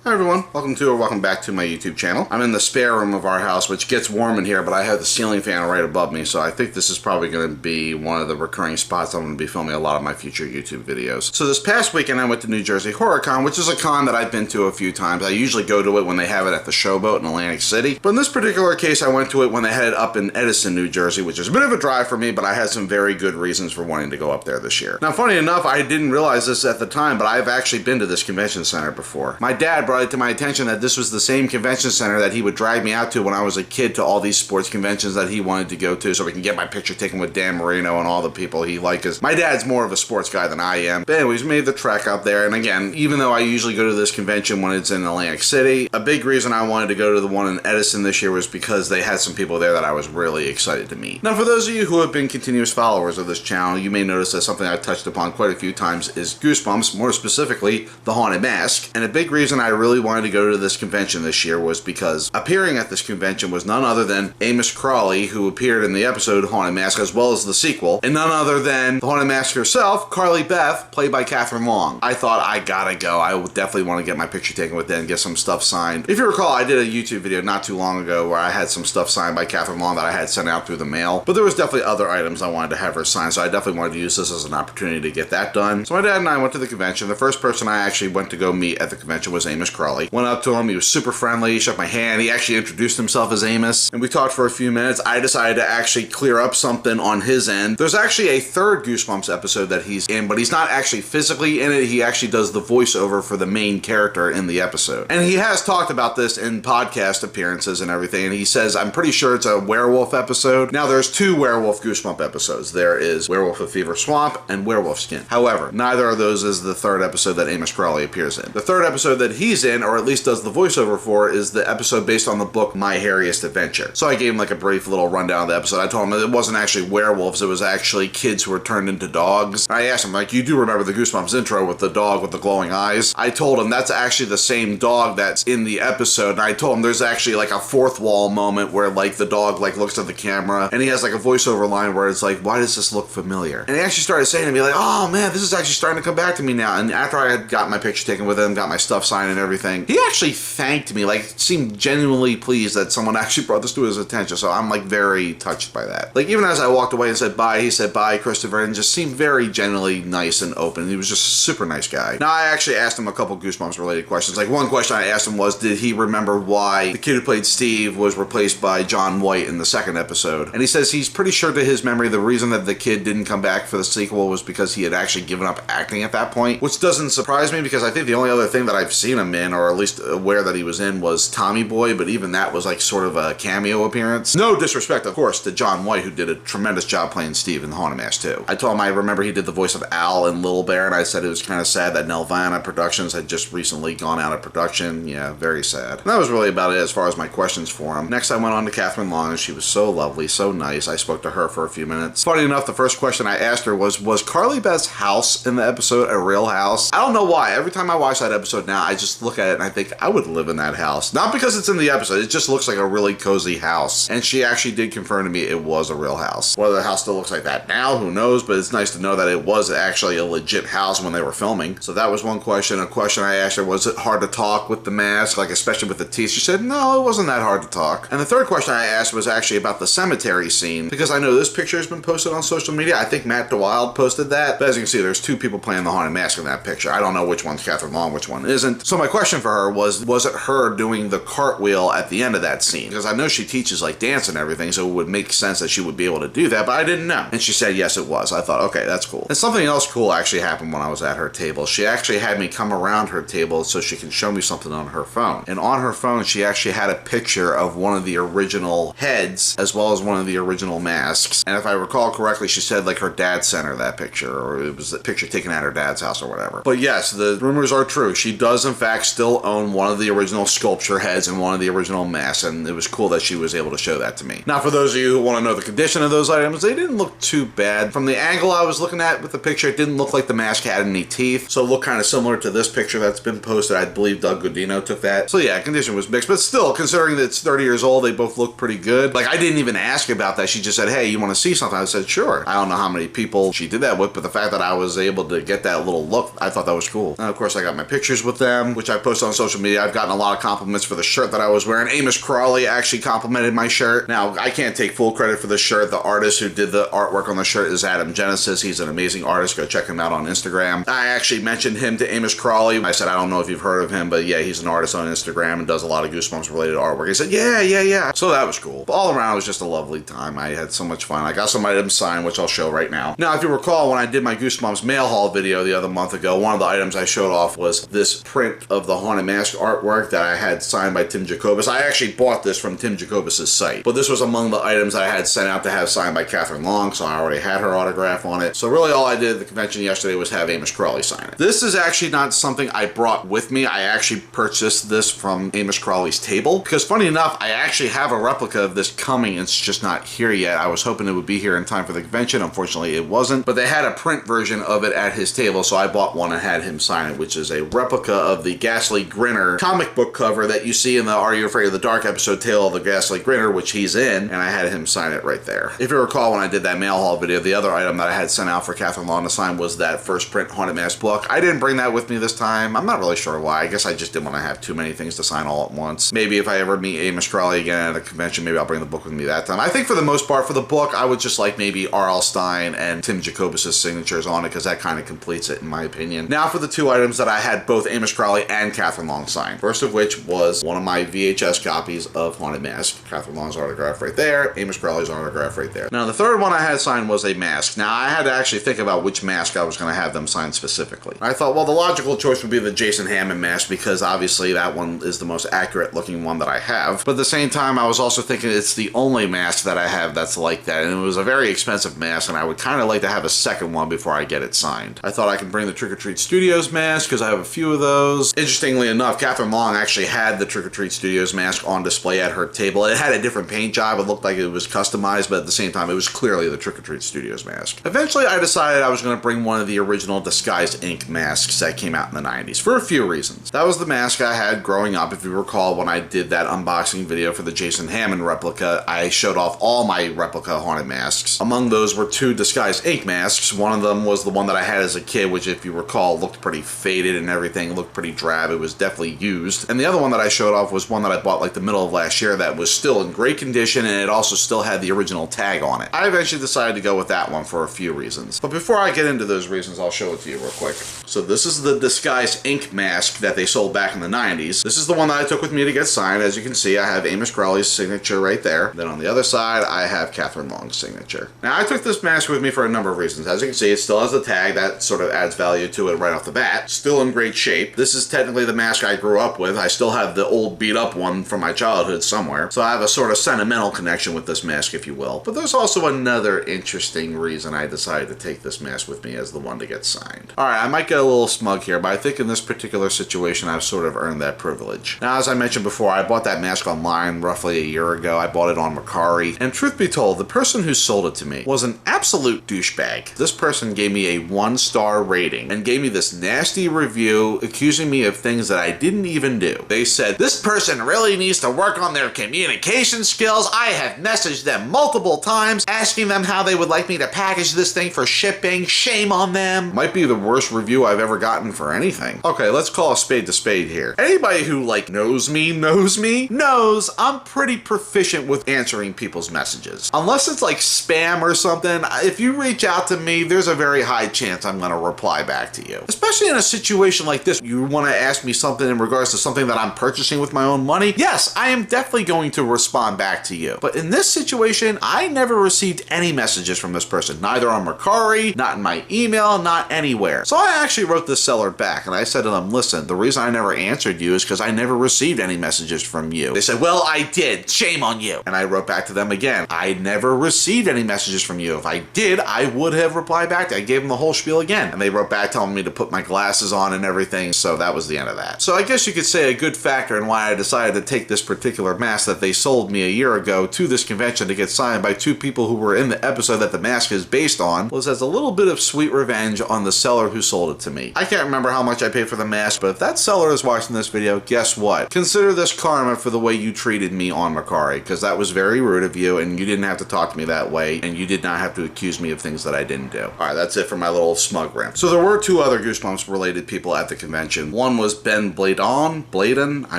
Hi everyone, welcome back to my YouTube channel. I'm in the spare room of our house, which gets warm in here, but I have the ceiling fan right above me, so I think this is probably going to be one of the recurring spots I'm going to be filming a lot of my future YouTube videos. So this past weekend I went to New Jersey Horror Con, which is a con that I've been to a few times. I usually go to it when they have it at the Showboat in Atlantic City, but in this particular case I went to it when they had it up in Edison, New Jersey, which is a bit of a drive for me, but I had some very good reasons for wanting to go up there this year. Now funny enough, I didn't realize this at the time, but I've actually been to this convention center before. My dad brought it to my attention that this was the same convention center that he would drag me out to when I was a kid to all these sports conventions that he wanted to go to so we can get my picture taken with Dan Marino and all the people he liked. Because my dad's more of a sports guy than I am. But anyways, we made the trek out there, and again, even though I usually go to this convention when it's in Atlantic City, a big reason I wanted to go to the one in Edison this year was because they had some people there that I was really excited to meet. Now for those of you who have been continuous followers of this channel, you may notice that something I've touched upon quite a few times is Goosebumps, more specifically the Haunted Mask. And a big reason I really wanted to go to this convention this year was because appearing at this convention was none other than Amos Crawley, who appeared in the episode Haunted Mask as well as the sequel, and none other than the Haunted Mask herself, Carly Beth, played by Catherine Long. I thought, I gotta go. I would definitely want to get my picture taken with them and get some stuff signed. If you recall, I did a YouTube video not too long ago where I had some stuff signed by Catherine Long that I had sent out through the mail, but there was definitely other items I wanted to have her sign, so I definitely wanted to use this as an opportunity to get that done. So my dad and I went to the convention. The first person I actually went to go meet at the convention was Amos Crawley. Went up to him, he was super friendly, he shook my hand, he actually introduced himself as Amos, and we talked for a few minutes. I decided to actually clear up something on his end. There's actually a third Goosebumps episode that he's in, but he's not actually physically in it. He actually does the voiceover for the main character in the episode. And he has talked about this in podcast appearances and everything, and he says, I'm pretty sure it's a werewolf episode. Now there's two werewolf Goosebump episodes. There is Werewolf of Fever Swamp and Werewolf Skin. However, neither of those is the third episode that Amos Crawley appears in. The third episode that he's in, or at least does the voiceover for, is the episode based on the book My Hairiest Adventure. So I gave him like a brief little rundown of the episode. I told him it wasn't actually werewolves, it was actually kids who were turned into dogs. I asked him, like, you do remember the Goosebumps intro with the dog with the glowing eyes? I told him that's actually the same dog that's in the episode, and I told him there's actually like a fourth wall moment where like the dog like looks at the camera and he has like a voiceover line where it's like, why does this look familiar? And he actually started saying to me like, oh man, this is actually starting to come back to me now. And after I had got my picture taken with him, got my stuff signed and everything, he actually thanked me, like seemed genuinely pleased that someone actually brought this to his attention. So I'm like very touched by that. Like even as I walked away and said bye, he said bye, Christopher, and just seemed very genuinely nice and open. He was just a super nice guy. Now I actually asked him a couple Goosebumps related questions. Like one question I asked him was, did he remember why the kid who played Steve was replaced by John White in the second episode? And he says he's pretty sure to his memory the reason that the kid didn't come back for the sequel was because he had actually given up acting at that point, which doesn't surprise me because I think the only other thing that I've seen him in, or at least aware that he was in, was Tommy Boy, but even that was like sort of a cameo appearance. No disrespect, of course, to John White, who did a tremendous job playing Steve in The Haunted Mask 2. I told him I remember he did the voice of Al in Little Bear, and I said it was kind of sad that Nelvana Productions had just recently gone out of production. Yeah, very sad. And that was really about it as far as my questions for him. Next I went on to Catherine Long, and she was so lovely, so nice. I spoke to her for a few minutes. Funny enough, the first question I asked her was Carly Beth's house in the episode a real house? I don't know why. Every time I watch that episode now, I just look at it and I think I would live in that house. Not because it's in the episode, it just looks like a really cozy house. And she actually did confirm to me it was a real house. Whether the house still looks like that now, who knows, but it's nice to know that it was actually a legit house when they were filming. So that was one question. A question I asked her, was it hard to talk with the mask, like especially with the teeth? She said, no, it wasn't that hard to talk. And the third question I asked was actually about the cemetery scene, because I know this picture has been posted on social media. I think Matt DeWild posted that, but as you can see, there's two people playing the Haunted Mask in that picture. I don't know which one's Catherine Long, which one isn't. So my question for her was it her doing the cartwheel at the end of that scene? Because I know she teaches like dance and everything, so it would make sense that she would be able to do that, but I didn't know. And she said yes, it was. I thought, okay, that's cool. And something else cool actually happened when I was at her table. She actually had me come around her table so she can show me something on her phone. And on her phone, she actually had a picture of one of the original heads as well as one of the original masks. And if I recall correctly, she said like her dad sent her that picture, or it was a picture taken at her dad's house or whatever. But yes, the rumors are true. She does in fact still own one of the original sculpture heads and one of the original masks, and it was cool that she was able to show that to me. Now for those of you who want to know the condition of those items, they didn't look too bad. From the angle I was looking at with the picture, it didn't look like the mask had any teeth, so it looked kind of similar to this picture that's been posted. I believe Doug Godino took that. So yeah, condition was mixed, but still, considering that it's 30 years old, they both look pretty good. Like I didn't even ask about that. She just said, hey, you want to see something? I said, sure. I don't know how many people she did that with, but the fact that I was able to get that little look, I thought that was cool. And of course I got my pictures with them, which I I posted on social media, I've gotten a lot of compliments for the shirt that I was wearing. Amos Crawley actually complimented my shirt. Now, I can't take full credit for the shirt. The artist who did the artwork on the shirt is Adam Genesis. He's an amazing artist. Go check him out on Instagram. I actually mentioned him to Amos Crawley. I said, I don't know if you've heard of him, but yeah, he's an artist on Instagram and does a lot of Goosebumps related artwork. He said, yeah. So that was cool. But all around, it was just a lovely time. I had so much fun. I got some items signed, which I'll show right now. Now, if you recall, when I did my Goosebumps mail haul video the other month ago, one of the items I showed off was this print of the Haunted Mask artwork that I had signed by Tim Jacobus. I actually bought this from Tim Jacobus' site, but this was among the items I had sent out to have signed by Catherine Long, so I already had her autograph on it. So really all I did at the convention yesterday was have Amos Crawley sign it. This is actually not something I brought with me. I actually purchased this from Amos Crawley's table, because funny enough, I actually have a replica of this coming. It's just not here yet. I was hoping it would be here in time for the convention. Unfortunately, it wasn't, but they had a print version of it at his table, so I bought one and had him sign it, which is a replica of the Ghastly Grinner comic book cover that you see in the Are You Afraid of the Dark episode, Tale of the Ghastly Grinner, which he's in, and I had him sign it right there. If you recall, when I did that mail haul video, the other item that I had sent out for Catherine Long to sign was that first print Haunted Mask book. I didn't bring that with me this time. I'm not really sure why. I guess I just didn't want to have too many things to sign all at once. Maybe if I ever meet Amos Crawley again at a convention, maybe I'll bring the book with me that time. I think for the most part, for the book, I would just like maybe R.L. Stein and Tim Jacobus' signatures on it, because that kind of completes it in my opinion. Now for the two items that I had both Amos Crawley and Catherine Long sign. First of which was one of my VHS copies of Haunted Mask. Catherine Long's autograph right there, Amos Crawley's autograph right there. Now the third one I had signed was a mask. Now I had to actually think about which mask I was going to have them sign specifically. I thought, well, the logical choice would be the Jason Hammond mask, because obviously that one is the most accurate looking one that I have. But at the same time, I was also thinking it's the only mask that I have that's like that, and it was a very expensive mask, and I would kind of like to have a second one before I get it signed. I thought I could bring the Trick or Treat Studios mask, because I have a few of those. Interestingly enough, Catherine Long actually had the Trick or Treat Studios mask on display at her table. It had a different paint job. It looked like it was customized, but at the same time, it was clearly the Trick or Treat Studios mask. Eventually, I decided I was going to bring one of the original Disguised Ink masks that came out in the 90s for a few reasons. That was the mask I had growing up. If you recall, when I did that unboxing video for the Jason Hammond replica, I showed off all my replica Haunted Masks. Among those were two Disguised Ink masks. One of them was the one that I had as a kid, which if you recall, looked pretty faded and everything, looked pretty drab. It was definitely used. And the other one that I showed off was one that I bought like the middle of last year that was still in great condition, and it also still had the original tag on it. I eventually decided to go with that one for a few reasons. But before I get into those reasons, I'll show it to you real quick. So this is the Disguised Ink mask that they sold back in the 90s. This is the one that I took with me to get signed. As you can see, I have Amos Crawley's signature right there. Then on the other side, I have Catherine Long's signature. Now, I took this mask with me for a number of reasons. As you can see, it still has the tag. That sort of adds value to it right off the bat. Still in great shape. This is technically the mask I grew up with. I still have the old beat up one from my childhood somewhere. So I have a sort of sentimental connection with this mask, if you will. But there's also another interesting reason I decided to take this mask with me as the one to get signed. Alright, I might get a little smug here, but I think in this particular situation, I've sort of earned that privilege. Now, as I mentioned before, I bought that mask online roughly a year ago. I bought it on Mercari. And truth be told, the person who sold it to me was an absolute douchebag. This person gave me a 1-star rating and gave me this nasty review accusing me of things that I didn't even do. They said, this person really needs to work on their communication skills. I have messaged them multiple times asking them how they would like me to package this thing for shipping. Shame on them. Might be the worst review I've ever gotten for anything. Okay, let's call a spade here. Anybody who knows me knows I'm pretty proficient with answering people's messages. Unless it's like spam or something, if you reach out to me, there's a very high chance I'm gonna reply back to you. Especially in a situation like this, you wanna ask me something in regards to something that I'm purchasing with my own money, yes, I am definitely going to respond back to you. But in this situation, I never received any messages from this person, neither on Mercari, not in my email, not anywhere. So I actually wrote this seller back and I said to them, listen, the reason I never answered you is because I never received any messages from you. They said, well, I did. Shame on you. And I wrote back to them again. I never received any messages from you. If I did, I would have replied back. I gave them the whole spiel again. And they wrote back telling me to put my glasses on and everything. So that was the end of that. So I guess you could say a good factor in why I decided to take this particular mask that they sold me a year ago to this convention to get signed by two people who were in the episode that the mask is based on was as a little bit of sweet revenge on the seller who sold it to me. I can't remember how much I paid for the mask, but if that seller is watching this video, guess what? Consider this karma for the way you treated me on Mercari, because that was very rude of you and you didn't have to talk to me that way and you did not have to accuse me of things that I didn't do. Alright, that's it for my little smug rant. So there were two other Goosebumps related people at the convention. One was Ben Bladen. I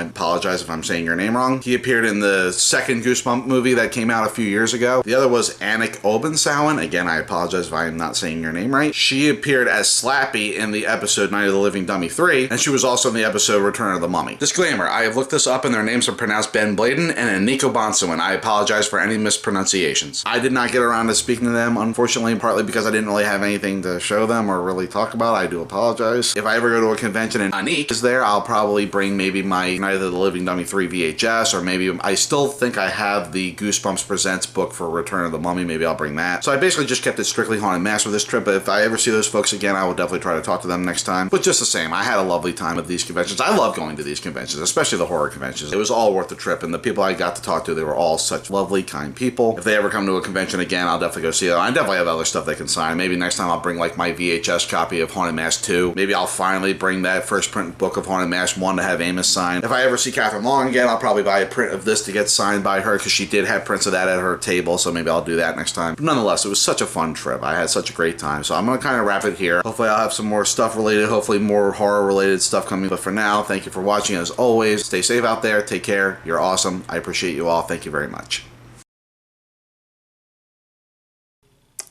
apologize if I'm saying your name wrong. He appeared in the second Goosebump movie that came out a few years ago. The other was Anik Obensauen. Again, I apologize if I'm not saying your name right. She appeared as Slappy in the episode Night of the Living Dummy 3, and she was also in the episode Return of the Mummy. Disclaimer, I have looked this up and their names are pronounced Ben Bladen and Anik Obensauen. I apologize for any mispronunciations. I did not get around to speaking to them, unfortunately, partly because I didn't really have anything to show them or really talk about. I do apologize. If I ever go to a convention and Anik is there, I'll probably bring maybe my Night of the Living Dummy 3 VHS, or maybe I still think I have the Goosebumps Presents book for Return of the Mummy. Maybe I'll bring that. So I basically just kept it strictly Haunted Mass with this trip, but if I ever see those folks again, I will definitely try to talk to them next time. But just the same, I had a lovely time at these conventions. I love going to these conventions, especially the horror conventions. It was all worth the trip, and the people I got to talk to, they were all such lovely, kind people. If they ever come to a convention again, I'll definitely go see them. I definitely have other stuff they can sign. Maybe next time I'll bring like my VHS copy of Haunted Mass 2. Maybe I'll finally bring that first print book of Haunted Mass 1 to have Amos sign. If I ever see Catherine Long again, I'll probably buy a print of this to get signed by her, because she did have prints of that at her table, so maybe I'll do that next time. But nonetheless, it was such a fun trip. I had such a great time, so I'm going to kind of wrap it here. Hopefully I'll have some more stuff related, hopefully more horror related stuff coming. But for now, thank you for watching. As always, stay safe out there, take care, you're awesome, I appreciate you all, thank you very much.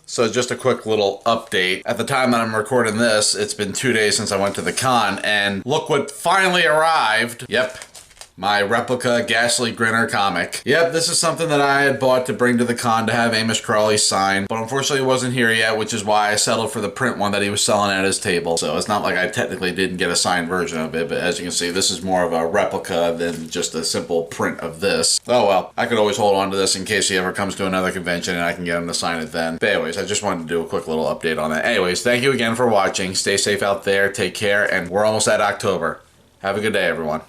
So just a quick little update. At the time that I'm recording this, it's been 2 days since I went to the con, and look what finally arrived. Yep. My replica Ghastly Grinner comic. Yep, this is something that I had bought to bring to the con to have Amos Crawley sign, but unfortunately it wasn't here yet, which is why I settled for the print one that he was selling at his table. So it's not like I technically didn't get a signed version of it, but as you can see, this is more of a replica than just a simple print of this. Oh well, I could always hold on to this in case he ever comes to another convention and I can get him to sign it then. But anyways, I just wanted to do a quick little update on that. Anyways, thank you again for watching. Stay safe out there, take care, and we're almost at October. Have a good day, everyone.